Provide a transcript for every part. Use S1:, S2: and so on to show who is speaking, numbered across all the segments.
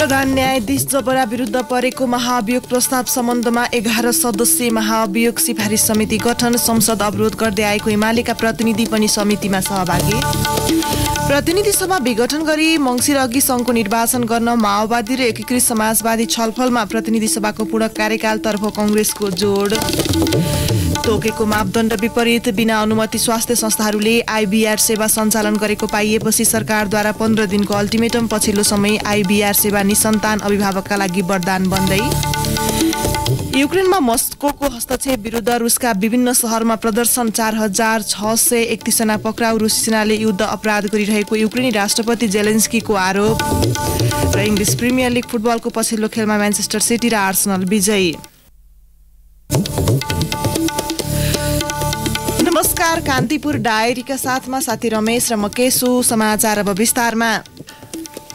S1: प्रधान न्यायाधीश जबरा विरुद्ध परेको महाभियोग प्रस्ताव सम्बन्धमा 11 सदस्यीय महाभियोग सिफारिस समिति गठन। संसद अवरोध गर्दै आएको एमालेका प्रतिनिधि पनि समितिमा सहभागी। प्रतिनिधि सभा विघटन गरी मङ्सिर अघि सङ्घको निर्वाचन गर्न माओवादी र एकीकृत समाजवादी छलफलमा। प्रतिनिधि सभाको पूर्ण कार्यकालतर्फ कांग्रेसको जोड। तोकेको मापदण्ड विपरीत बिना अनुमति स्वास्थ्य संस्थाहरूले आइबीआर सेवा सञ्चालन गरेको पाइएपछि सरकारद्वारा 15 दिनको अल्टिमेटम। पछिल्लो समय आइबीआर सेवा निसन्तान अभिभावकका लागि वरदान बन्दै। युक्रेनमा मस्कोको हस्तक्षेप विरुद्ध रुसका विभिन्न शहरमा प्रदर्शन। 4631 जना पक्राउ। रुसी सेनाले युद्ध अपराध गरिरहेको युक्रेनी राष्ट्रपति जेलेन्स्कीको आरोप। र इङ्ग्लिस प्रिमियर लिग फुटबलको पछिल्लो खेलमा म्यानचेस्टर सिटी र आर्सेनल विजयी। नमस्कार, कान्तिपुर डायरीका साथमा साथी रमेश र म केशु। समाचार अब विस्तारमा।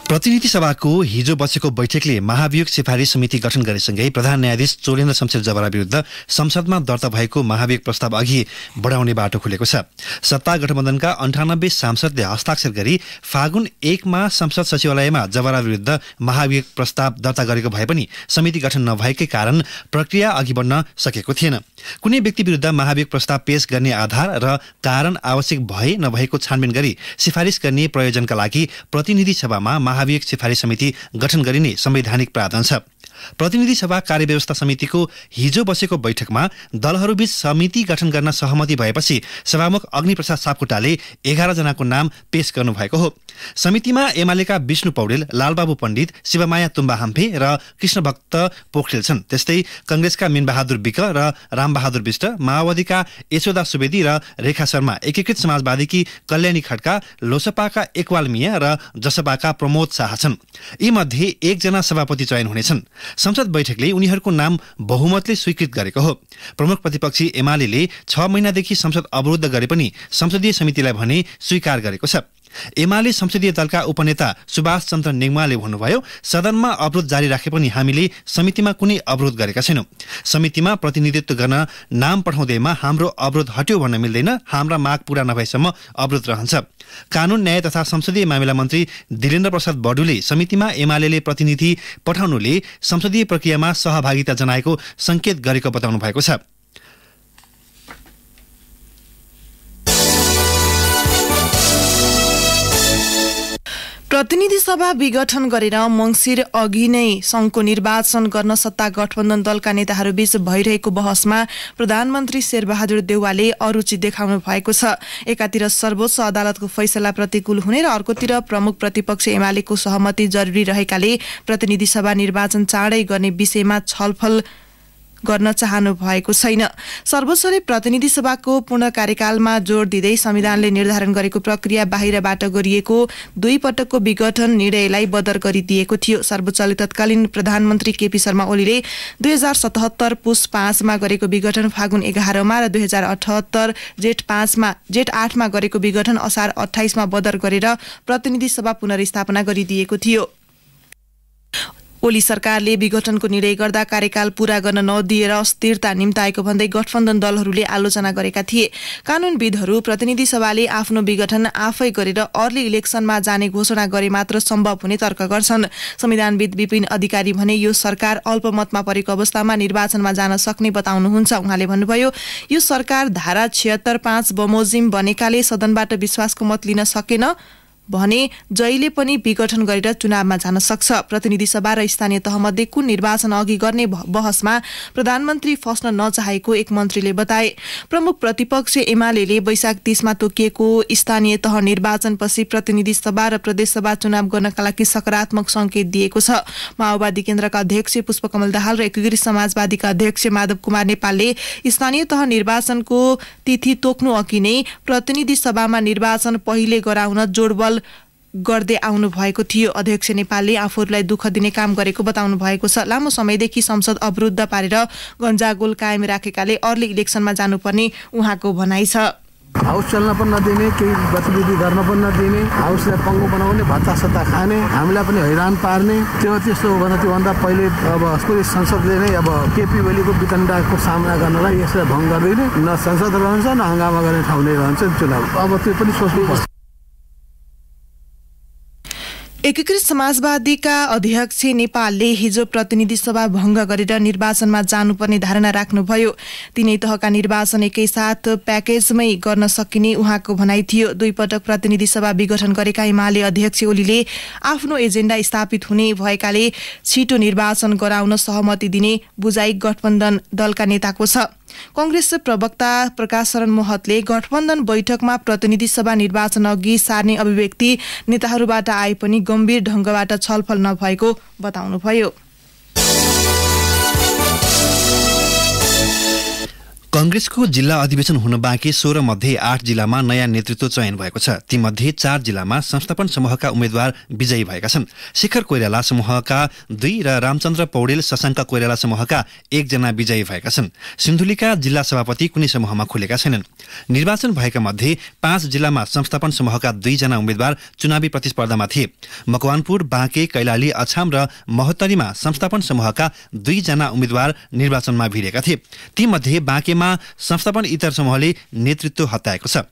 S2: प्रतिनिधि सभाको हिजो बसेको बैठकले महाभियोग सिफारिस समिति गठन गरेसँगै प्रधान न्यायाधीश चोलेन्द्र शमशेर जबरा विरुद्ध संसदमा दर्ता भएको महाभियोग प्रस्ताव अघि बढाउने बाटो खुलेको छ। सत्ता गठबन्धनका 98 सांसदले हस्ताक्षर गरी फागुन 1 मा संसद सचिवालयमा जबरा विरुद्ध महाभियोग प्रस्ताव दर्ता गरेको भए पनि समिति गठन नभएकै कारण प्रक्रिया अघि बढ्न सकेको थिएन। कुनै व्यक्ति विरुद्ध महाभियोग प्रस्ताव पेश गर्ने आधार र कारण आवश्यक भए नभएको छानबिन गरी सिफारिस गर्ने प्रयोजनका लागि प्रतिनिधि सभामा महाभियोग सिफारिस समिति गठन गरिने संवैधानिक प्रावधान छ। प्रतिनिधि सभा कार्यव्यवस्था समितिको हिजो बसेको बैठकमा दलहरूबीच समिति गठन गर्न सहमति भएपछि सभामुख अग्निप्रसाद सापकोटाले 11 जनाको नाम पेश गर्नुभएको हो। समितिमा एमालेका विष्णु पौडेल, लालबाबु पण्डित, शिवमाया तुम्बा हाम्फे र कृष्णभक्त पोखरेल छन्। त्यस्तै कंग्रेसका मीनबहादुर विक र रामबहादुर विष्ट, माओवादीका यशोदा सुवेदी र रेखा शर्मा, एकीकृत समाजवादीकी कल्याणी खड्का, लोसपाका एकवाल मिया र जसपाका प्रमोद शाह छन्। यी मध्ये 1 जना सभापति चयन हुनेछन्। संसद बैठकले उनीहरूको नाम बहुमतले स्वीकृत गरेको हो। प्रमुख प्रतिपक्षी एमालेले 6 महिनादेखि संसद अवरुद्ध गरे पनि संसदीय समितिलाई भने स्वीकार गरेको छ। एमाले संसदीय दलका उपनेता सुभाष चन्द्र नेगमाले भन्नुभयो, सदनमा अवरोध जारी राखे पनि हामीले समितिमा कुनै अवरोध गरेका छैनौं। समितिमा प्रतिनिधित्व गर्न नाम पठाउँदैमा हाम्रो अवरोध हट्यो भन्न मिल्दैन। हाम्रा माग पूरा नभएसम्म अवरोध रहन्छ। कानून न्याय तथा संसदीय मामिला मन्त्री दिलेन्द्र प्रसाद बडुले समितिमा एमालेले प्रतिनिधि पठाउनुले संसदीय प्रक्रियामा सहभागिता जनाएको संकेत गरेको बताउनु भएको छ।
S1: प्रतिनिधि सभा विघटन गरेर मङ्सिर अघि नै संघको निर्वाचन गर्न सत्ता गठबन्धन दलका नेताहरूबीच भइरहेको बहसमा प्रधानमन्त्री शेरबहादुर देउवाले अरुचि देखाउनु भएको छ। एकातिर सर्वोच्च अदालतको फैसला प्रतिकूल हुने र अर्कोतिर प्रमुख प्रतिपक्ष एमालेको सहमति जरुरी रहेकाले प्रतिनिधि सभा निर्वाचन चाँडै गर्ने विषयमा छलफल गर्न चाहनु भएको छैन। सर्वोच्चले प्रतिनिधि सभाको पूर्ण कार्यकालमा जोड दिँदै संविधानले निर्धारण गरेको प्रक्रिया बाहिरबाट गरिएको 2 पटकको विघटन निर्णयलाई बदर गरिदिएको थियो। सर्वोच्चले तत्कालीन प्रधानमन्त्री केपी शर्मा ओलीले 2077 पुस 5 मा गरेको विघटन फागुन 11 मा र 2078 जेठ 8 मा गरेको विघटन असार 28 मा बदर गरेर प्रतिनिधि सभा पुनर्स्थापना गरिदिएको थियो। ओली सरकारले विघटनको निर्णय गर्दा कार्यकाल पूरा गर्न नदिएर अस्थिरता निम्ताएको भन्दै गठबन्धन दलहरूले आलोचना गरेका थिए। कानूनविदहरू प्रतिनिधि सभाले आफ्नो विघटन आफै गरेर अर्ली इलेक्सनमा जाने घोषणा गरे मात्र सम्भव हुने तर्क गर्छन्। संविधानविद विपिन अधिकारी भने यो सरकार अल्पमतमा परेको अवस्थामा निर्वाचनमा जान सक्ने बताउनुहुन्छ। उहाँले भन्नुभयो, यो सरकार धारा 76(5) बमोजिम बनेकाले सदनबाट विश्वासको मत लिन सकेन भने जहिले पनि विघटन गरेर चुनावमा जान सक्छ। प्रतिनिधि सभा र स्थानीय तहमध्ये कुन निर्वाचन अघि गर्ने बहसमा प्रधानमन्त्री फस्न नचाहेको एक मन्त्रीले बताए। प्रमुख प्रतिपक्ष एमालेले वैशाख 30 मा तोकिएको स्थानीय तह निर्वाचनपछि प्रतिनिधि सभा र प्रदेश सभा चुनाव गर्नका लागि सकारात्मक संकेत दिएको छ। माओवादी केन्द्रका अध्यक्ष पुष्पकमल दाहाल र एकीकृत समाजवादीका अध्यक्ष माधव कुमार नेपालले स्थानीय तह निर्वाचनको तिथि तोक्नु अघि नै प्रतिनिधि सभामा निर्वाचन पहिले गराउन जोडबल गर्दै आउनु भएको थियो। अध्यक्ष नेपालले आफूहरूलाई दुःख दिने काम गरेको बताउनु भएको छ। लामो समयदेखि संसद अवरुद्ध पारेर गन्जागोल कायम राखेकाले अर्ली इलेक्सनमा जानुपर्ने उहाँको भनाइ छ।
S3: हाउस चल्न पनि नदिने, केही गतिविधि गर्न पनि नदिने, हाउसलाई पङ्गो बनाउने, भत्ता सत्ता खाने, हामीलाई पनि हैरान पार्ने। त्यस्तो हो भने त्योभन्दा पहिले अब पुरै संसदले नै अब केपी ओलीको वितण्डाको सामना गर्नलाई यसलाई भङ्ग गरिदिने, न संसद रहन्छ न हङ्गामा गर्ने ठाउँ नै रहन्छ चुनाव। अब त्यो पनि सोच्नुपर्छ।
S1: एकीकृत समाजवादीका अध्यक्ष नेपालले हिजो प्रतिनिधि सभा भंग गरेर निर्वाचनमा जानुपर्ने धारणा राख्नुभयो। तीनै तहका निर्वाचन एकैसाथ प्याकेजमै गर्न सकिने उहाँको भनाइ थियो। 2 पटक प्रतिनिधि सभा विघटन गरेका एमाले अध्यक्ष ओलीले आफ्नो एजेन्डा स्थापित हुने भएकाले छिटो निर्वाचन गराउन सहमति दिने बुझाइ गठबन्धन दलका नेताको छ। कांग्रेस प्रवक्ता प्रकाश शरण महतले गठबन्धन बैठकमा प्रतिनिधि सभा निर्वाचन अघि सार्ने अभिव्यक्ति नेताहरूबाट आए पनि गम्भीर ढंगबाट छलफल नभएको बताउनुभयो।
S2: कांग्रेसको जिल्ला अधिवेशन हुन बाँकी 16 मध्ये 8 जिल्लामा नयाँ नेतृत्व चयन भएको छ। तीमध्ये 4 जिल्लामा संस्थापन समूहका उम्मेद्वार विजयी भएका छन्। शेखर कोइराला समूहका 2 र रामचन्द्र पौडेल शशाङ्क कोइराला समूहका 1 जना विजयी भएका छन्। सिन्धुलीका जिल्ला सभापति कुनै समूहमा खुलेका छैनन्। निर्वाचन भएका मध्ये 5 जिल्लामा संस्थापन समूहका 2 जना उम्मेद्वार चुनावी प्रतिस्पर्धामा थिए। मकवानपुर, बाँके, कैलाली, अछाम र महोत्तरीमा संस्थापन समूहका 2 जना उम्मेद्वार निर्वाचनमा भिडेका थिए। तीमध्ये बाँकेमा संस्थापन इतर समूहले नेतृत्व हत्याएको छ।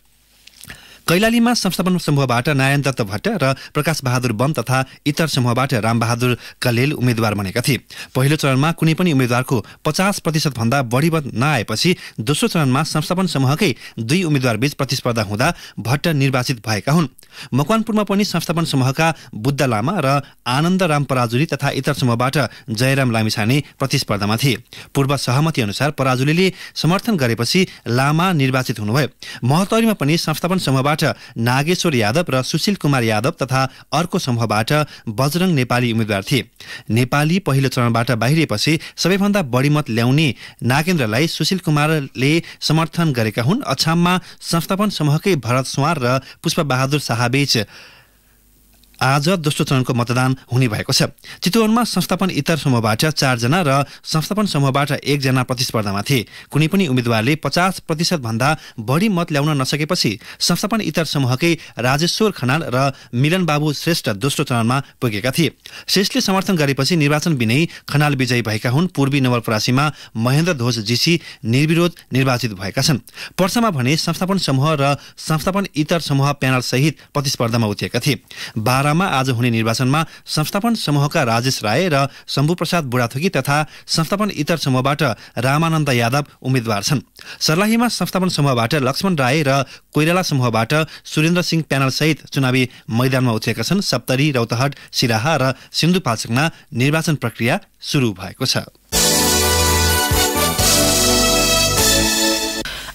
S2: कैलालीमा संस्थापन समूहबाट नारायण दत्त भट्ट र प्रकाश बहादुर बम तथा इतर समूहबाट रामबहादुर कलेल उम्मेद्वार बनेका थिए। पहिलो चरणमा कुनै पनि उम्मेद्वारको 50% भन्दा बढी मत नआएपछि दोस्रो चरणमा संस्थापन समूहकै 2 उम्मेद्वारबीच प्रतिस्पर्धा हुँदा भट्ट निर्वाचित भएका हुन्। मकवानपुरमा पनि संस्थापन समूहका बुद्ध लामा र आनन्द राम पराजुली तथा इतर समूहबाट जयराम लामिछाने प्रतिस्पर्धामा थिए। पूर्व सहमति अनुसार पराजुलीले समर्थन गरेपछि लामा निर्वाचित हुनुभयो। महोत्तरीमा पनि संस्थापन समूहबाट नागेश्वर यादव र सुशील कुमार यादव तथा अर्को समूहबाट बजरंग नेपाली उम्मेद्वार थिए। नेपाली पहिलो चरणबाट बाहिरिएपछि सबैभन्दा बढी मत ल्याउने नागेन्द्रलाई सुशील कुमारले समर्थन गरेका हुन्। अछाममा संस्थापन समूहकै भरत सुवार र पुष्प बहादुर शाहबीच आज दोस्रो चरणको मतदान हुने भएको छ। चितवनमा संस्थापन इतर समूहबाट 4 जना र संस्थापन समूहबाट 1 जना प्रतिस्पर्धामा थिए। कुनै पनि उम्मेद्वारले 50% भन्दा बढी मत ल्याउन नसकेपछि संस्थापन इतर समूहकै राजेश्वर खनाल र मिलन बाबु श्रेष्ठ दोस्रो चरणमा पुगेका थिए। श्रेष्ठले समर्थन गरेपछि निर्वाचन बिनै खनाल विजयी भएका हुन्। पूर्वी नवलपरासीमा महेन्द्र ध्वज जीसी निर्विरोध निर्वाचित भएका छन्। पर्सामा भने संस्थापन समूह र संस्थापन इतर समूह प्यानल सहित प्रतिस्पर्धामा उत्रिएका थिए। आज हुने निर्वाचनमा संस्थापन समूहका राजेश राय र शम्भु प्रसाद बुढाथोकी तथा संस्थापन इतर समूहबाट रामानन्द यादव उम्मेद्वार छन्। सर्लाहीमा संस्थापन समूहबाट लक्ष्मण राय र कोइराला समूहबाट सुरेन्द्र सिंह प्यानल सहित चुनावी मैदानमा उत्रिएका छन्। सप्तरी, रौतहट, सिराहा र सिन्धुपाल्चोकमा निर्वाचन प्रक्रिया सुरु भएको छ।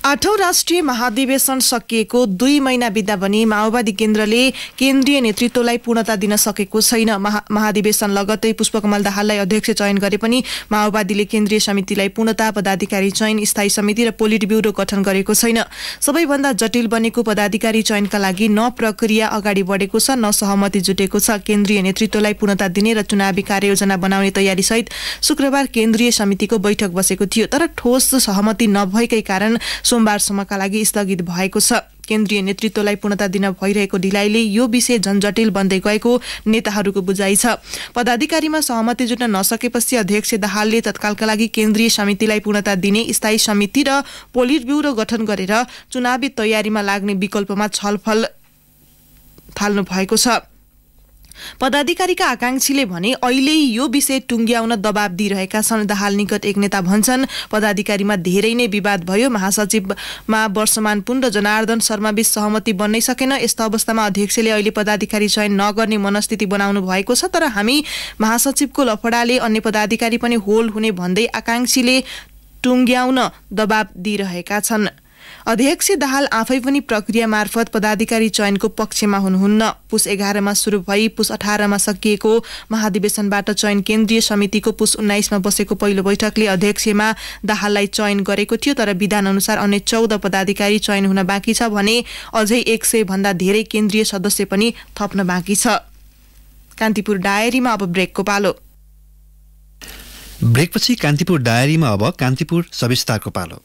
S1: 8औं राष्ट्रिय महाधिवेशन सकिएको 2 महिना बित्दा पनि माओवादी केन्द्रले केन्द्रीय नेतृत्वलाई पूर्णता दिन सकेको छैन। महाधिवेशन लगत्तै पुष्पकमल दाहाललाई अध्यक्ष चयन गरे पनि माओवादीले केन्द्रीय समितिलाई पूर्णता, पदाधिकारी चयन, स्थायी समिति र पोलिट ब्युरो गठन गरेको छैन। सबैभन्दा जटिल बनेको पदाधिकारी चयनका लागि न प्रक्रिया अगाडि बढेको छ न सहमति जुटेको छ। केन्द्रीय नेतृत्वलाई पूर्णता दिने र चुनावी कार्ययोजना बनाउने तयारी सहित शुक्रबार केन्द्रीय समितिको बैठक बसेको थियो, तर ठोस सहमति नभएकै कारण सोमबारसम्मका लागि स्थगित भएको छ। केन्द्रीय नेतृत्वलाई पूर्णता दिन भइरहेको ढिलाइले यो विषय झन्झटिल बन्दै गएको नेताहरूको बुझाइ छ। पदाधिकारीमा सहमति जुट्न नसकेपछि अध्यक्ष दाहालले तत्कालका लागि केन्द्रीय समितिलाई पूर्णता दिने, स्थायी समिति र पोलिट ब्युरो गठन गरेर चुनावी तयारीमा लाग्ने विकल्पमा छलफल थाल्नु भएको छ। पदाधिकारीका आकांक्षीले भने अहिले यो विषय टुंग्याउन दबाब दिइरहेका छन्। दाहाल निकट एक नेता भन्छन् पदाधिकारीमा धेरै नै विवाद भयो। महासचिवमा वर्षमान पुन र जनार्दन शर्माबीच सहमति बन्नै सकेन। यस्तो अवस्थामा अध्यक्षले अहिले पदाधिकारी चयन नगर्ने मनस्थिति बनाउनु भएको छ। तर हामी महासचिवको लफडाले अन्य पदाधिकारी पनि होल हुने भन्दै आकांक्षीले टुंग्याउन दबाब दिइरहेका छन्। अध्यक्ष दाहाल आफै पनि प्रक्रिया मार्फत पदाधिकारी चयनको पक्षमा हुनुहुन्न। पुस 11 मा सुरु भई पुस 18 मा सकिएको महाधिवेशनबाट चयन केन्द्रीय समितिको पुस 19 मा बसेको पहिलो बैठकले अध्यक्षमा दाहाललाई चयन गरेको थियो, तर विधान अनुसार अन्य 14 पदाधिकारी चयन हुन बाँकी छ भने अझै 100 भन्दा धेरै केन्द्रीय सदस्य पनि थप्न बाँकी छ। कान्तिपुर डायरीमा अब ब्रेकको पालो।
S2: ब्रेकपछि कान्तिपुर डायरीमा अब कान्तिपुर सविस्तारको पालो।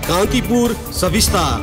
S4: कान्तिपुर सविस्तार।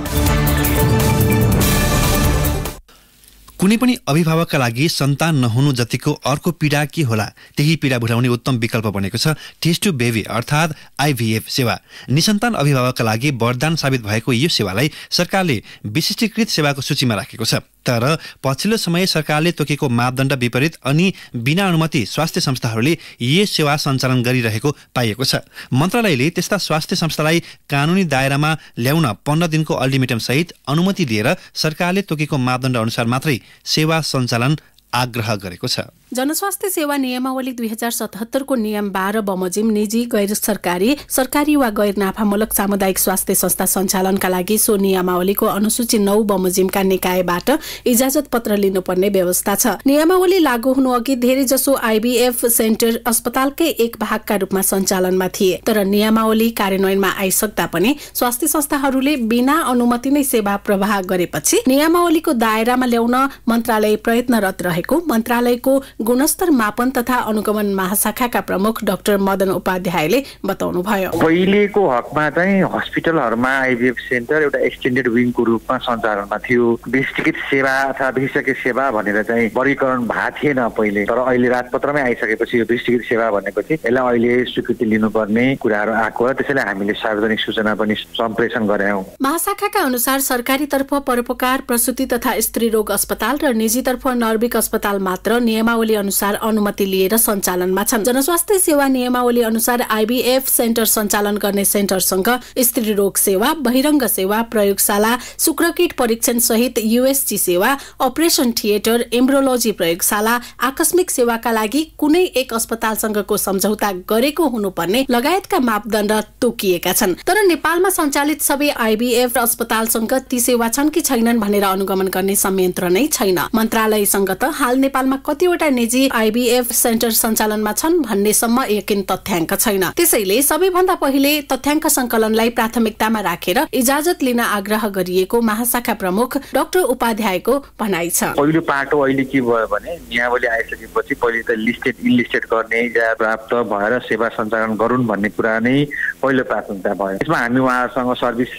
S2: कुनै पनि अभिभावकका लागि सन्तान नहुनु जतिको अर्को पीडा के होला त्यही पीडा भुलाउने उत्तम विकल्प बनेको छ टेस्ट टु बेबी अर्थात् IVF सेवा। निसन्तान अभिभावकका लागि वरदान साबित भएको यो सेवालाई सरकारले विशिष्टीकृत सेवाको सूचीमा राखेको छ। तर पछिल्लो समय सरकारले तोकेको मापदण्ड विपरीत अनि बिना अनुमति स्वास्थ्य संस्थाहरूले यी सेवा सञ्चालन गरिरहेको पाइएको छ। मन्त्रालयले त्यस्ता स्वास्थ्य संस्थालाई कानुनी दायरामा ल्याउन 15 दिनको अल्टिमेटम सहित अनुमति दिएर सरकारले तोकेको मापदण्ड अनुसार मात्रै सेवा सञ्चालन आग्रह गरेको छ।
S5: जनस्वास्थ्य सेवा नियमावली 2077 को नियम 12 बमोजिम निजी, गैर सरकारी, सरकारी वा गैर नाफामूलक सामुदायिक स्वास्थ्य संस्था सञ्चालनका लागि सो नियमावलीको अनुसूची 9 बमोजिमका निकायबाट इजाजत पत्र लिनुपर्ने व्यवस्था छ। नियमावली लागू हुनु अघि धेरै जसो IVF सेन्टर अस्पतालकै एक भागका रूपमा सञ्चालनमा थिए, तर नियमावली कार्यान्वयनमा आइसक्दा पनि स्वास्थ्य संस्थाहरूले बिना अनुमति नै सेवा प्रवाह गरेपछि नियमावलीको दायरामा ल्याउन मन्त्रालय प्रयत्नरत रहेको मन्त्रालयको गुणस्तर मापन तथा अनुगमन महाशाखाका प्रमुख डाक्टर मदन उपाध्यायले बताउनुभयो।
S6: पहिलेको हकमा चाहिँ हस्पिटलहरूमा IVF सेन्टर एउटा एक्सटेन्डेड विङको रूपमा सञ्चालनमा थियो। विशिष्ट सेवा अथवा विशेषज्ञ सेवा भनेर चाहिँ वर्गीकरण भएको थिएन पहिले, तर अहिले राजपत्रमै आइसकेपछि यो विशिष्ट सेवा भनेपछि यसलाई अहिले स्वीकृति लिनुपर्ने कुराहरू आएको हो। त्यसैले हामीले सार्वजनिक सूचना पनि सम्प्रेषण गरेनौं।
S5: महाशाखाका अनुसार सरकारीतर्फ परोपकार, प्रसूति तथा स्त्री रोग अस्पताल र निजीतर्फ नर्भिक अस्पताल मात्र नियमावली अनुसार अनुमति लिएर सञ्चालनमा छन्। जनस्वास्थ्य सेवा नियमावली अनुसार IVF सेन्टर सञ्चालन गर्ने सेन्टरसँग स्त्री रोग सेवा, बहिरङ्ग सेवा, प्रयोगशाला, शुक्रकीट परीक्षण सहित USG सेवा, अपरेसन थिएटर, एम्ब्रोलोजी प्रयोगशाला, आकस्मिक सेवाका लागि कुनै एक अस्पतालसँगको सम्झौता गरेको हुनुपर्ने लगायतका मापदण्ड तोकिएका छन्। तर नेपालमा सञ्चालित सबै IVF अस्पतालसँग ती सेवा छन् कि छैनन् भनेर अनुगमन गर्ने संयन्त्र नै छैन। मन्त्रालयसँग त हाल नेपालमा कतिवटा निजी IVF सेन्टर सञ्चालनमा छन् भन्नेसम्म यकिन तथ्याङ्क छैन। त्यसैले सबैभन्दा पहिले तथ्याङ्क संकलनलाई प्राथमिकतामा राखेर इजाजत लिन आग्रह गरिएको महाशाखा प्रमुख डाक्टर उपाध्यायको भनाइ छ।
S6: पहिलो पाटो अहिले के भयो भने नियमावली आइसकेपछि पहिले त लिस्टेड इनलिस्टेड गर्ने या प्राप्त भएर सेवा सञ्चालन गरून् भन्ने कुरा नै पहिलो प्राथमिकता भयो। यसमा हामी उहाँहरूसँग सर्भिस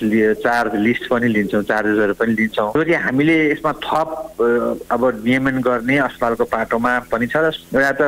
S6: चार्ज लिस्ट पनि लिन्छौँ, चार्जेसहरू पनि लिन्छौँ। फेरि हामीले यसमा थप अब नियमन गर्ने अस्पतालको पाटोमा पनि छ र एउटा त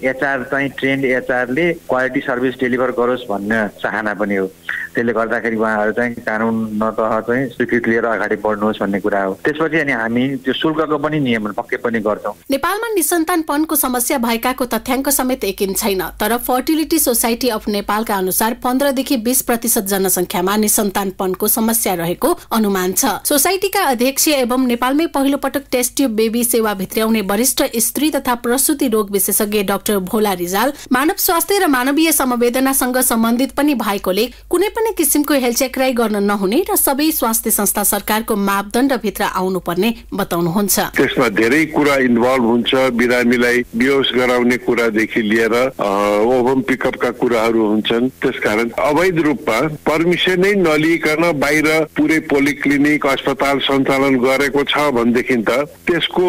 S6: HR चाहिँ ट्रेन्ड HRले क्वालिटी सर्भिस डेलिभर गरोस् भन्ने चाहना पनि हो। त्यसले गर्दाखेरि उहाँहरू चाहिँ कानुन तह चाहिँ स्वीकृति लिएर अगाडि बढ्नुहोस् भन्ने कुरा हो। त्यसपछि अनि हामी त्यो शुल्कको पनि नियमन पक्कै पनि गर्छौँ।
S5: नेपालमा निसन्तानपनको समस्या भएकाको तथ्याङ्क समेत यकिन छैन, तर फर्टिलिटी सोसाइटी अफ नेपालका अनुसार 15 देखि 20% जनसङ्ख्यामा निसन्तानपनको समस्या रहेको अनुमान छ। सोसाइटीका अध्यक्ष एवं नेपालमै पहिलो पटक टेस्ट ट्युब बेबी सेवा भित्र्याउने वरिष्ठ स्त्री तथा प्रसूति रोग विशेषज्ञ डाक्टर भोला रिजाल मानव स्वास्थ्य र मानवीय समवेदनासँग सम्बन्धित पनि भएकोले कुनै पनि किसिमको हेलचेक्राइ गर्न नहुने र सबै स्वास्थ्य संस्था सरकारको मापदण्ड भित्र आउनुपर्ने बताउनुहुन्छ।
S7: त्यसमा धेरै कुरा इन्भल्भ हुन्छ। बिरामीलाई बेहोस गराउने कुरादेखि लिएर ओभम पिकअपका कुराहरू हुन्छन्। त्यसकारण अवैध रूपमा पर्मिसनै नलिइकन बाहिर पुरै पोलिक्लिनिक अस्पताल सञ्चालन गरेको छ भनेदेखि त त्यसको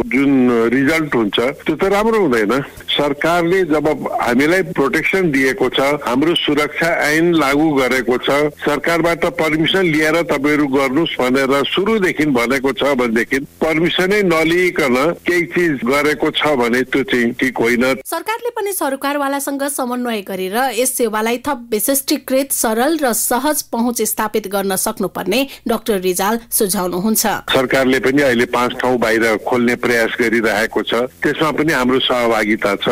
S7: जुन रिजल्ट हुन्छ त्यो त राम्रो हुँदैन। सरकारले जब हामीलाई प्रोटेक्सन दिएको छ, हाम्रो सुरक्षा ऐन लागू गरेको छ, सरकारबाट पर्मिसन लिएर तपाईहरु गर्नुस् भनेर सुरुदेखि भनेको छ भनेदेखि पर्मिसनै नलिइकन केही चीज गरेको छ भने त्यो चाहिँ ठिक होइन।
S5: सरकारले पनि सरकारवालासँग समन्वय गरेर यस सेवालाई थप विशिष्टीकृत, सरल र सहज पहुँच स्थापित गर्न सक्नुपर्ने डाक्टर रिजाल सुझाउनुहुन्छ।
S7: सरकारले पनि अहिले 5 ठाउँ बाहिर खोल्ने प्रयास गरिरहेको छ। त्यसमा पनि हाम्रो सहभागिता छ।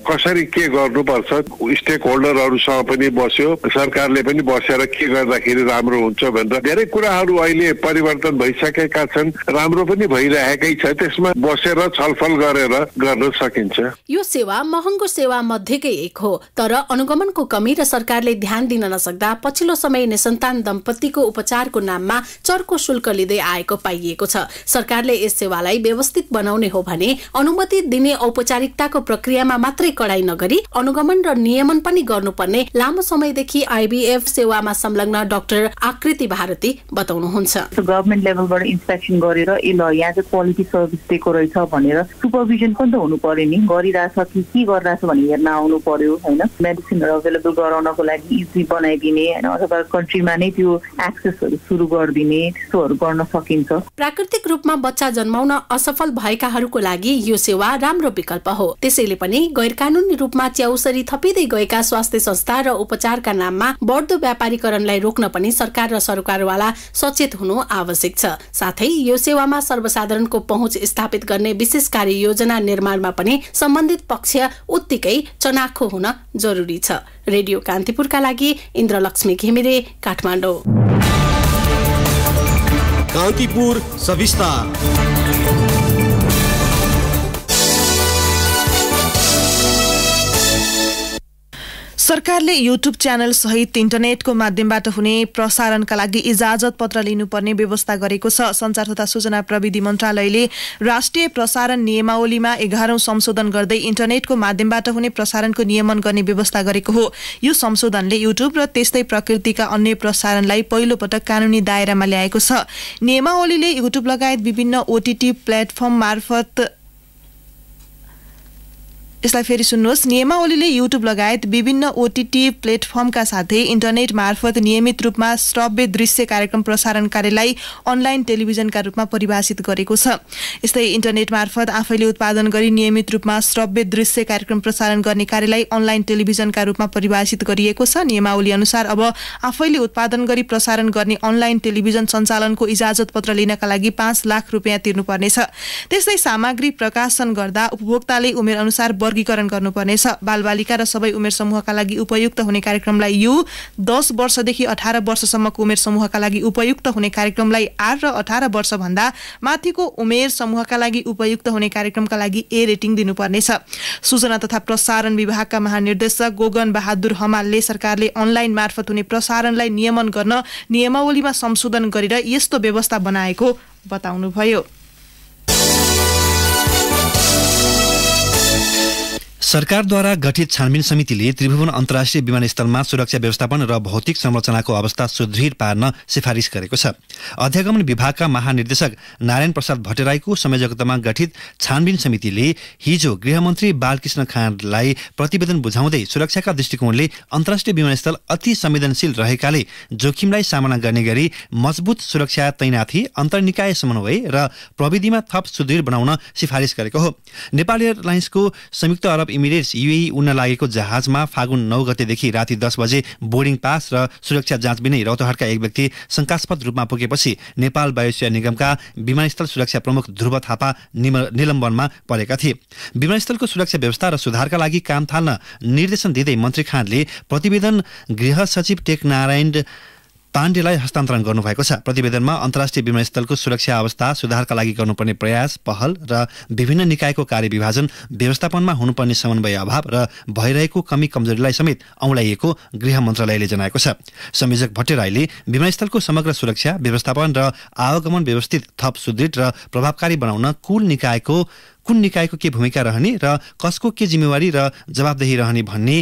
S7: कसरी के गर्नुपर्छ स्टेक होल्डरहरूसँग पनि बस्यो, सरकारले पनि बसेर के गर्दाखेरि राम्रो हुन्छ भनेर धेरै कुराहरू अहिले परिवर्तन भइसकेका छन्। राम्रो पनि भइरहेकै छ। त्यसमा बसेर छलफल गरेर गर्न सकिन्छ।
S5: यो सेवा महँगो सेवा मध्येकै एक हो, तर अनुगमनको कमी र सरकारले ध्यान दिन नसक्दा पछिल्लो समय निसन्तान दम्पतिको उपचारको नाममा चर्को शुल्क लिँदै आएको पाइएको छ। सरकारले यस सेवालाई व्यवस्थित बनाउने हो भने अनुमति दिने औपचारिकताको प्रक्रियामा मात्रै कडाई नगरी अनुगमन र नियमन पनि गर्नुपर्ने लामो समयदेखि IVF सेवामा संलग्न डाक्टर आकृति भारती बताउनुहुन्छ।
S8: गभर्नमेन्ट लेभलबाट इन्स्पेक्सन गरेर ल यहाँ चाहिँ क्वालिटी सर्भिस दिएको रहेछ भनेर सुपरभिजन पनि त हुनु पर्यो नि। गरिरहेछ कि के गरिरहेछ भने हेर्न आउनु पर्यो हैन। मेडिसिनहरू अवेलेबल गराउनको लागि इजी बनाइदिने हैन, अथवा कन्ट्रीमा नै त्यो एक्सेसहरू सुरु गरिदिने, त्यस्तोहरू गर्न सकिन्छ।
S5: प्राकृतिक रूपमा बच्चा जन्माउन असफल भएकाहरूको लागि यो सेवा सेवा राम्रो विकल्प हो। त्यसैले पनि गैरकानूनी रूपमा च्याउसरी थपिँदै गएका स्वास्थ्य संस्था र उपचारका नाममा बढ्दो व्यापारीकरणलाई रोक्न पनि सरकार र सरकारवाला सचेत हुनु आवश्यक छ। साथै यो सेवामा सर्वसाधारणको पहुँच स्थापित गर्ने विशेष कार्ययोजना निर्माणमा पनि सम्बन्धित पक्ष उत्तिकै चनाखो हुन जरुरी छ। रेडियो कान्तिपुरका लागि इन्द्रलक्ष्मी घिमिरे, काठमाडौँ।
S4: कान्तिपुर सविस्तार।
S1: सरकारले युट्युब च्यानल सहित इन्टरनेटको माध्यमबाट हुने प्रसारणका लागि इजाजत पत्र लिनुपर्ने व्यवस्था गरेको छ। सञ्चार तथा सूचना प्रविधि मन्त्रालयले राष्ट्रिय प्रसारण नियमावलीमा 11औं संशोधन गर्दै इन्टरनेटको माध्यमबाट हुने प्रसारणको नियमन गर्ने व्यवस्था गरेको हो। यो संशोधनले युट्युब र त्यस्तै प्रकृतिका अन्य प्रसारणलाई पहिलो पटक कानूनी दायरामा ल्याएको छ। नियमावलीले युट्युब लगायत विभिन्न ओटीटी प्लेटफर्म मार्फत यसलाई फेरि सुन्नुहोस्। नियमावलीले युट्युब लगायत विभिन्न ओटीटी प्लेटफर्मका साथै इन्टरनेट मार्फत नियमित रूपमा श्रव्य दृश्य कार्यक्रम प्रसारण कार्यलाई अनलाइन टेलिभिजनका रूपमा परिभाषित गरेको छ। यस्तै इन्टरनेट मार्फत आफैले उत्पादन गरी नियमित रूपमा श्रव्य दृश्य कार्यक्रम प्रसारण गर्ने कार्यलाई अनलाइन टेलिभिजनका रूपमा परिभाषित गरिएको छ। नियमावली अनुसार अब आफैले उत्पादन गरी प्रसारण गर्ने अनलाइन टेलिभिजन सञ्चालनको इजाजत पत्र लिनका लागि 5 लाख रुपियाँ तिर्नुपर्नेछ। त्यस्तै सामग्री प्रकाशन गर्दा उपभोक्ताले उमेर अनुसार वर्गीकरण गर्नुपर्नेछ। बालबालिका र सबै उमेर समूहका लागि उपयुक्त हुने कार्यक्रमलाई यू, 10 वर्षदेखि 18 वर्षसम्मको उमेर समूहका लागि उपयुक्त हुने कार्यक्रमलाई आर र 18 वर्ष भन्दा माथिको उमेर समूहका लागि उपयुक्त हुने कार्यक्रमका लागि ए रेटिङ दिनुपर्नेछ। सूचना तथा प्रसारण विभागका महानिर्देशक गोगन बहादुर हमालले सरकारले अनलाइन मार्फत हुने प्रसारणलाई नियमन गर्न नियमावलीमा संशोधन गरेर यस्तो व्यवस्था बनाएको बताउनुभयो।
S2: सरकारद्वारा गठित छानबिन समितिले त्रिभुवन अन्तर्राष्ट्रिय विमानस्थलमा सुरक्षा व्यवस्थापन र भौतिक संरचनाको अवस्था सुदृढ पार्न सिफारिस गरेको छ। अध्यागमन विभागका महानिर्देशक नारायण प्रसाद भट्टराईको संयोजकतामा गठित छानबिन समितिले हिजो गृहमन्त्री बालकृष्ण खाँडलाई प्रतिवेदन बुझाउँदै सुरक्षाका दृष्टिकोणले अन्तर्राष्ट्रिय विमानस्थल अति संवेदनशील रहेकाले जोखिमलाई सामना गर्ने गरी मजबुत सुरक्षा तैनाथी, अन्तर्निकाय समन्वय र प्रविधिमा थप सुदृढ बनाउन सिफारिस गरेको हो। नेपाल एयरलाइन्सको संयुक्त अरब इमिरेट्स यूएई उड्न लागेको जहाजमा फागुन 9 गतेदेखि राति 10 बजे बोर्डिङ पास र सुरक्षा जाँच बिनै रौतहटका एक व्यक्ति शंकास्पद रूपमा पुगेपछि नेपाल वायुसेना निगमका विमानस्थल सुरक्षा प्रमुख ध्रुव थापा निलम्बनमा परेका थिए। विमानस्थलको सुरक्षा व्यवस्था र सुधारका लागि काम थाल्न निर्देशन दिँदै मन्त्री खाँडले प्रतिवेदन गृह सचिव टेकनारायण पाण्डेलाई हस्तान्तरण गर्नुभएको छ। प्रतिवेदनमा अन्तर्राष्ट्रिय विमानस्थलको सुरक्षा अवस्था सुधारका लागि गर्नुपर्ने प्रयास, पहल र विभिन्न निकायको कार्यविभाजन, व्यवस्थापनमा हुनुपर्ने समन्वय अभाव र भइरहेको कमी कमजोरीलाई समेत औँल्याइएको गृह मन्त्रालयले जनाएको छ। संयोजक भट्टराईले विमानस्थलको समग्र सुरक्षा, व्यवस्थापन र आवागमन व्यवस्थित, थप सुदृढ र प्रभावकारी बनाउन कुन निकायको के भूमिका रहने र कसको के जिम्मेवारी र जवाबदेही रहने भन्ने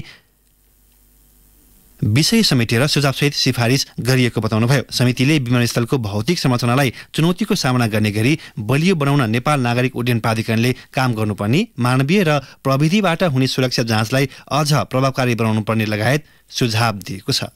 S2: विषय समेटेर सुझावसहित सिफारिस गरिएको बताउनुभयो। समितिले विमानस्थलको भौतिक संरचनालाई चुनौतीको सामना गर्ने गरी बलियो बनाउन नेपाल नागरिक उड्डयन प्राधिकरणले काम गर्नुपर्ने, मानवीय र प्रविधिबाट हुने सुरक्षा जाँचलाई अझ प्रभावकारी बनाउनुपर्ने लगायत सुझाव दिएको छ।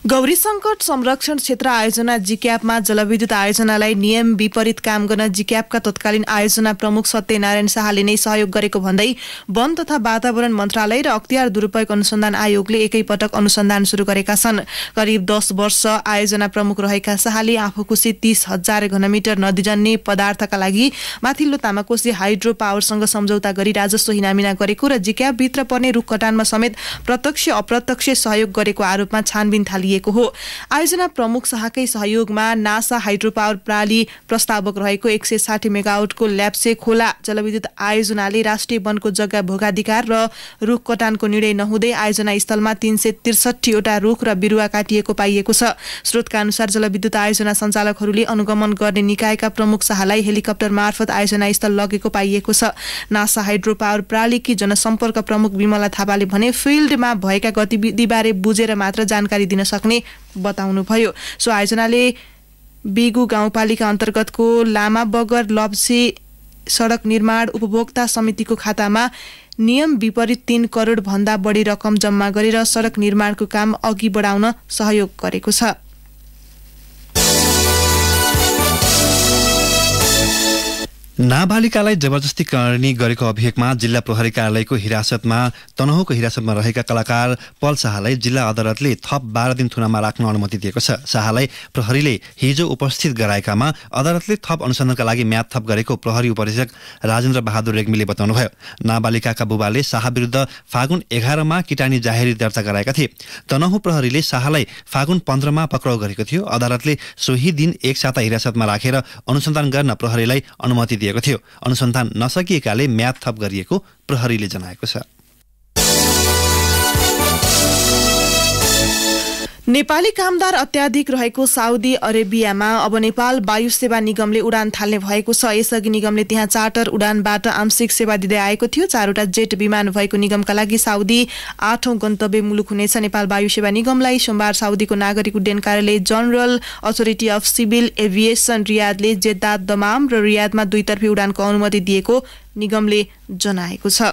S1: गौरी संकट संरक्षण क्षेत्र आयोजना जिक्यापमा जलविद्युत आयोजनालाई नियम विपरीत काम गर्न जिक्यापका तत्कालीन आयोजना प्रमुख सत्यनारायण शाहले नै सहयोग गरेको भन्दै वन तथा वातावरण मन्त्रालय र अख्तियार दुरूपयोग अनुसन्धान आयोगले एकैपटक अनुसन्धान शुरू गरेका छन्। करिब 10 वर्ष आयोजना प्रमुख रहेका शाहले आफूकुशी 30,000 घनमिटर नदीजन्य पदार्थका लागि माथिल्लो तामाकोशी हाइड्रो पावरसँग सम्झौता गरी राजस्व हिनामिना गरेको र जिक्यापभित्र पर्ने रुख कटानमा समेत प्रत्यक्ष अप्रत्यक्ष सहयोग गरेको आरोपमा छानबिन थालिएको हो। आयोजना प्रमुख शाहकै सहयोगमा नासा हाइड्रो पावर प्रणाली प्रस्तावक रहेको 160 मेगावाटको ल्याप्से खोला जलविद्युत आयोजनाले राष्ट्रिय वनको जग्गा भोगाधिकार र रुख कटानको निर्णय नहुँदै आयोजना स्थलमा 363 वटा रुख र बिरुवा काटिएको पाइएको छ। स्रोतका अनुसार जलविद्युत आयोजना सञ्चालकहरूले अनुगमन गर्ने निकायका प्रमुख शाहलाई हेलिकप्टर मार्फत आयोजना स्थल लगेको पाइएको छ। नासा हाइड्रो पावर प्रणालीकी जनसम्पर्क प्रमुख विमला थापाले भने फिल्डमा भएका गतिविधिबारे बुझेर मात्र जानकारी दिन सक्ने बताउनुभयो। सो आयोजनाले बिगु गाउँपालिका अन्तर्गतको लामा बगर लप्सी सडक निर्माण उपभोक्ता समितिको खातामा नियम विपरीत 3 करोड भन्दा बढी रकम जम्मा गरेर सडक निर्माणको काम अघि बढाउन सहयोग गरेको छ।
S2: नाबालिकालाई जबरजस्ती करणी गरेको अभियोगमा जिल्ला प्रहरी कार्यालयको हिरासतमा तनहुँको हिरासतमा रहेका कलाकार पल शाहलाई जिल्ला अदालतले थप 12 दिन थुनामा राख्न अनुमति दिएको छ। शाहलाई प्रहरीले हिजो उपस्थित गराएकामा अदालतले थप अनुसन्धानका लागि म्याद थप गरेको प्रहरी उपरीक्षक राजेन्द्र बहादुर रेग्मीले बताउनुभयो। नाबालिकाका बुबाले शाह विरुद्ध फागुन 11 मा किटानी जाहेरी दर्ता गराएका थिए। तनहुँ प्रहरीले शाहलाई फागुन 15 मा पक्राउ गरेको थियो। अदालतले सोही दिन एक साता हिरासतमा राखेर अनुसन्धान गर्न प्रहरीलाई अनुमति दिएको थियो। अनुसन्धान नसकिएकाले म्याद थप गरिएको प्रहरीले जनाएको छ।
S1: नेपाली कामदार अत्याधिक रहेको साउदी अरेबियामा अब नेपाल वायु सेवा निगमले उडान थाल्ने भएको छ। यसअघि निगमले त्यहाँ चार्टर उडानबाट आंशिक सेवा दिँदै आएको थियो। 4वटा जेट विमान भएको निगमका लागि साउदी 8औं गन्तव्य मुलुक हुनेछ। नेपाल वायु सेवा निगमलाई सोमबार साउदीको नागरिक उड्डयन कार्यालय general authority of civil aviation रियादले जेद्दा दमाम र रियादमा दुईतर्फी उडानको अनुमति दिएको निगमले जनाएको छ।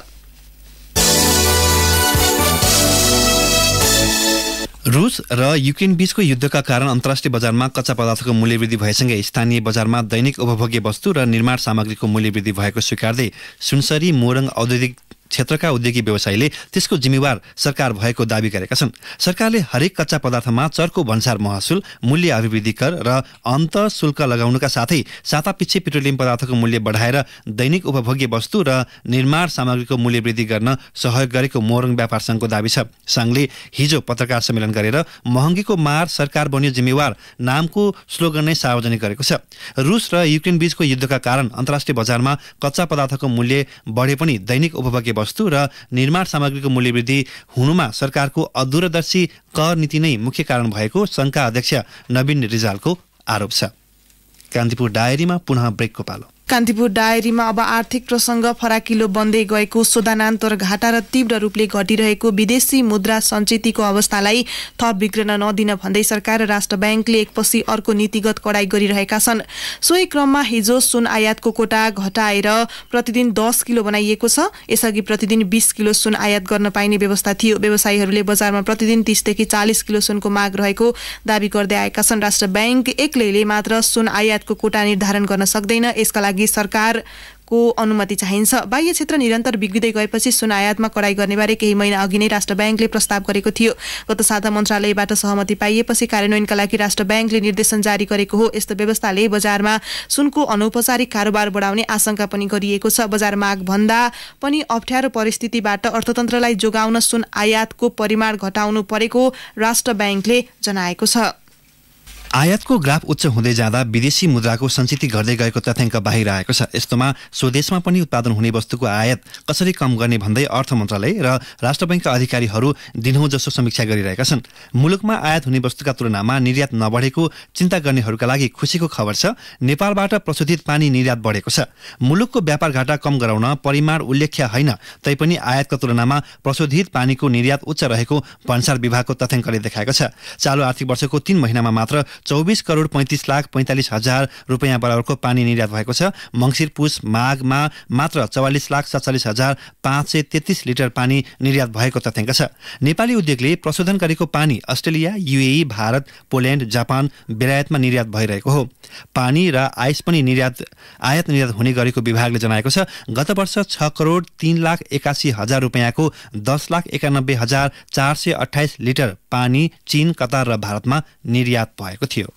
S2: रूस र युक्रेन बीचको युद्धका कारण अन्तर्राष्ट्रिय बजारमा कच्चा पदार्थको मूल्यवृद्धि भएसँगै स्थानीय बजारमा दैनिक उपभोग्य वस्तु र निर्माण सामग्रीको मूल्यवृद्धि भएको स्वीकार्दै सुनसरी मोरङ औद्योगिक क्षेत्रका उद्योगी व्यवसायीले त्यसको जिम्मेवार सरकार भएको दावी गरेका छन्। सरकारले हरेक कच्चा पदार्थमा चर्को भन्सार महसुल, मूल्य अभिवृद्धि कर र अन्त शुल्क लगाउनुका साथै सातापिच्छे पेट्रोलियम पदार्थको मूल्य बढाएर दैनिक उपभोग्य वस्तु र निर्माण सामग्रीको मूल्य वृद्धि गर्न सहयोग गरेको मोरङ व्यापार संघको दावी छ। संघले हिजो पत्रकार सम्मेलन गरेर महँगीको मार सरकार बन्यो जिम्मेवार नामको स्लोगन नै सार्वजनिक गरेको छ। रूस र युक्रेन बीचको युद्धका कारण अन्तर्राष्ट्रिय बजारमा कच्चा पदार्थको मूल्य बढे पनि दैनिक उपभोग्य वस्तु र निर्माण सामग्रीको मूल्यवृद्धि हुनुमा सरकारको अदूरदर्शी कर नीति नै मुख्य कारण भएको संघका अध्यक्ष नवीन रिजालको आरोप छ। कान्तिपुर डायरीमा पुनः ब्रेकको पालो।
S1: कान्तिपुर डायरीमा अब आर्थिक प्रसंग फराकिलो बन्दै गएको, शोधानान्तर घाटा र तीव्र रूपले घटिरहेको विदेशी मुद्रा सञ्चितको अवस्थालाई थप बिग्रन नदिन भन्दै सरकार र राष्ट्र ब्याङ्कले एकपछि अर्को नीतिगत कडाई गरिरहेका छन्। सोही क्रममा हिजो सुन आयातको कोटा घटाएर प्रतिदिन 10 किलो बनाइएको छ। यसअघि प्रतिदिन 20 किलो सुन आयात गर्न पाइने व्यवस्था थियो। व्यवसायीहरूले बजारमा प्रतिदिन 30 देखि 40 किलो सुनको माग रहेको दावी गर्दै आएका छन्। राष्ट्र ब्याङ्क एक्लैले मात्र सुन आयातको कोटा निर्धारण गर्न सक्दैन। यसका लागि सरकारको अनुमति चाहिन्छ। बाह्य क्षेत्र निरन्तर बिग्रिँदै गएपछि सुन आयातमा कडाई गर्नेबारे केही महिना अघि नै राष्ट्र ब्याङ्कले प्रस्ताव गरेको थियो। गत साता मन्त्रालयबाट सहमति पाइएपछि कार्यान्वयनका लागि राष्ट्र ब्याङ्कले निर्देशन जारी गरेको हो। यस्तो व्यवस्थाले बजारमा सुनको अनौपचारिक कारोबार बढाउने आशंका पनि गरिएको छ। बजार माग भन्दा पनि अप्ठ्यारो परिस्थितिबाट अर्थतन्त्रलाई जोगाउन सुन आयातको परिमाण घटाउनु परेको राष्ट्र ब्याङ्कले जनाएको छ।
S2: आयातको ग्राफ उच्च हुँदै जाँदा विदेशी मुद्राको सञ्चित घट्दै गएको तथ्याङ्क बाहिर आएको छ। यस्तोमा स्वदेशमा पनि उत्पादन हुने वस्तुको आयात कसरी कम गर्ने भन्दै अर्थ मन्त्रालय र राष्ट्र बैंकका अधिकारीहरू दिनहुँ जसो समीक्षा गरिरहेका छन्। मुलुकमा आयात हुने वस्तुका तुलनामा निर्यात नबढेको चिन्ता गर्नेहरूका लागि खुसीको खबर छ। नेपालबाट प्रशोधित पानी निर्यात बढेको छ। मुलुकको व्यापार घाटा कम गराउन परिमाण उल्लेख्य होइन, तैपनि आयातका तुलनामा प्रशोधित पानीको निर्यात उच्च रहेको भन्सार विभागको तथ्याङ्कले देखाएको छ। चालु आर्थिक वर्षको 3 महिनामा मात्र 24 करोड 35 लाख 45 हजार रुपैयाँ बराबरको पानी निर्यात भएको छ। मङ्सिर पुस माघमा मात्र 44 लाख 47 हजार 533 लिटर पानी निर्यात भएको तथ्याङ्क छ। नेपाली उद्योगले प्रशोधन गरेको पानी Australia, UAE, Bharat, Poland, Japan, बेलायतमा निर्यात भइरहेको हो। पानी र आइस पनि आयात निर्यात हुने गरेको विभागले जनाएको छ। गत वर्ष 6 करोड 3 लाख 81 हजार रुपैयाँको 10 लाख 91 हजार 428 लिटर पानी चीन, कतार र भारतमा निर्यात भएको थियो।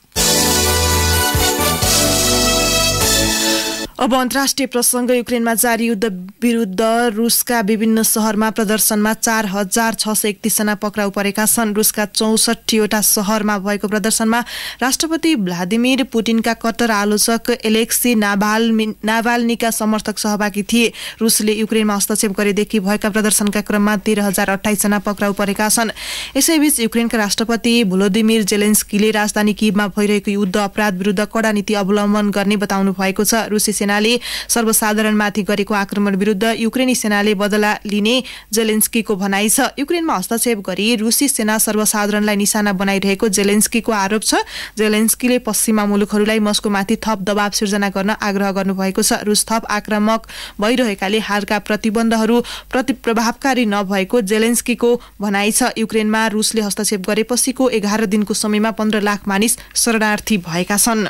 S1: अब अन्तर्राष्ट्रिय प्रसंग। युक्रेनमा जारी युद्ध विरुद्ध रुसका विभिन्न शहरमा प्रदर्शनमा 4631 जना पक्राउ परेका छन्। रुसका 64वटा शहरमा भएको प्रदर्शनमा राष्ट्रपति भ्लादिमिर पुटिनका कट्टर आलोचक एलेक्सी नाभाल्नीका समर्थक सहभागी थिए। रुसले युक्रेनमा हस्तक्षेप गरेदेखि भएका प्रदर्शनका क्रममा 13,028 जना पक्राउ परेका छन्। यसैबीच युक्रेनका राष्ट्रपति भोलोदिमिर जेलेन्स्कीले राजधानी कियवमा भइरहेको युद्ध अपराध विरुद्ध कडा नीति अवलम्बन गर्ने बताउनु भएको छ। रुसी सेनाले सर्वसाधारणमाथि गरेको आक्रमण विरुद्ध युक्रेनी सेनाले बदला लिने जेलेन्स्कीको भनाइ छ। युक्रेनमा हस्तक्षेप गरी रुसी सेना सर्वसाधारणलाई निशाना बनाइरहेको जेलेन्स्कीको आरोप छ। जेलेन्स्कीले पश्चिमा मुलुकहरूलाई मस्कोमाथि थप दबाव सिर्जना गर्न आग्रह गर्नुभएको छ। रुस थप आक्रामक भइरहेकाले हालका प्रतिबन्धहरू प्रभावकारी नभएको जेलेन्स्कीको भनाइ छ। युक्रेनमा रुसले हस्तक्षेप गरेपछिको 11 दिनको समयमा 15 लाख मानिस शरणार्थी भएका छन्।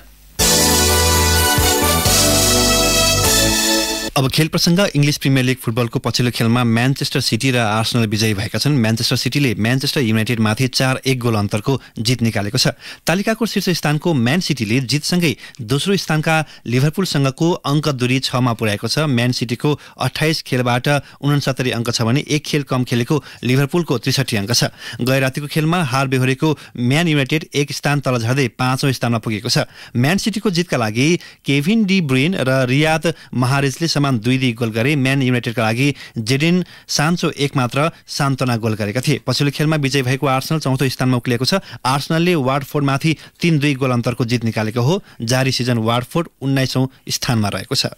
S2: अब खेल प्रसङ्ग इङ्ग्लिस प्रिमियर लिग फुटबलको पछिल्लो खेलमा म्यानचेस्टर सिटी र आर्सेनल विजयी भएका छन्। म्यानचेस्टर सिटीले म्यानचेस्टर युनाइटेडमाथि 4-1 गोल अन्तरको जित निकालेको छ। तालिकाको शीर्ष स्थानको म्यान सिटीले जितसँगै दोस्रो स्थानका लिभरपुलसँगको अङ्क दूरी 6 मा पुर्याएको छ। म्यान सिटीको 28 खेलबाट 69 अङ्क छ भने एक खेल कम खेलेको लिभरपुलको 63 अङ्क छ। गए रातिको खेलमा हार बेहोरेको म्यान युनाइटेड एक स्थान तल झर्दै 5औं स्थानमा पुगेको छ। म्यान सिटीको जितका लागि केभिन डी ब्रुइन र रियाद महारेजले समान 2-2 गोल गरे। म्यान युनाइटेडका लागि जेडेन सान्चो एक मात्र सान्त्वना गोल गरेका थिए। पछिल्लो खेलमा विजय भएको आर्सेनल 4औं स्थानमा उक्लिएको छ। आर्सेनलले वाटफोर्डमाथि 3-2 गोल अन्तरको जित निकालेको हो। जारी सिजन वाटफोर्ड 19औं स्थानमा रहेको छ।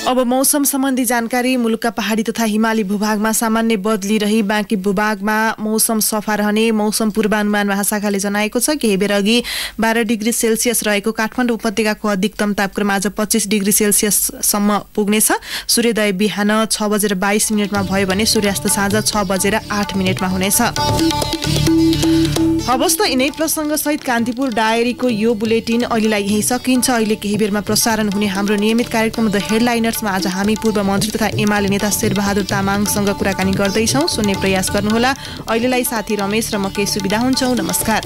S1: अब मौसम सम्बन्धी जानकारी। मुलुकका पहाडी तथा हिमाली भूभागमा सामान्य बदली रही बाँकी भूभागमा मौसम सफा रहने मौसम पूर्वानुमान महाशाखाले जनाएको छ। केही बेर अघि 12 डिग्री सेल्सियस रहेको काठमाडौँ उपत्यकाको अधिकतम तापक्रम आज 25 डिग्री सेल्सियससम्म पुग्नेछ। सूर्योदय बिहान 6:22 भयो भने सूर्यास्त साँझ 6:08 हुनेछ। हवस् त यिनै प्रसङ्ग सहित कान्तिपुर डायरीको यो बुलेटिन अहिलेलाई यही सकिन्छ। अहिले केही बेरमा प्रसारण हुने हाम्रो नियमित कार्यक्रम द हेडलाइनर्समा आज हामी पूर्व मन्त्री तथा एमाले नेता शेरबहादुर तामाङसँग कुराकानी गर्दैछौँ। सुन्ने प्रयास गर्नुहोला। अहिलेलाई साथी रमेश र म केही सुविधा हुन्छौँ। नमस्कार।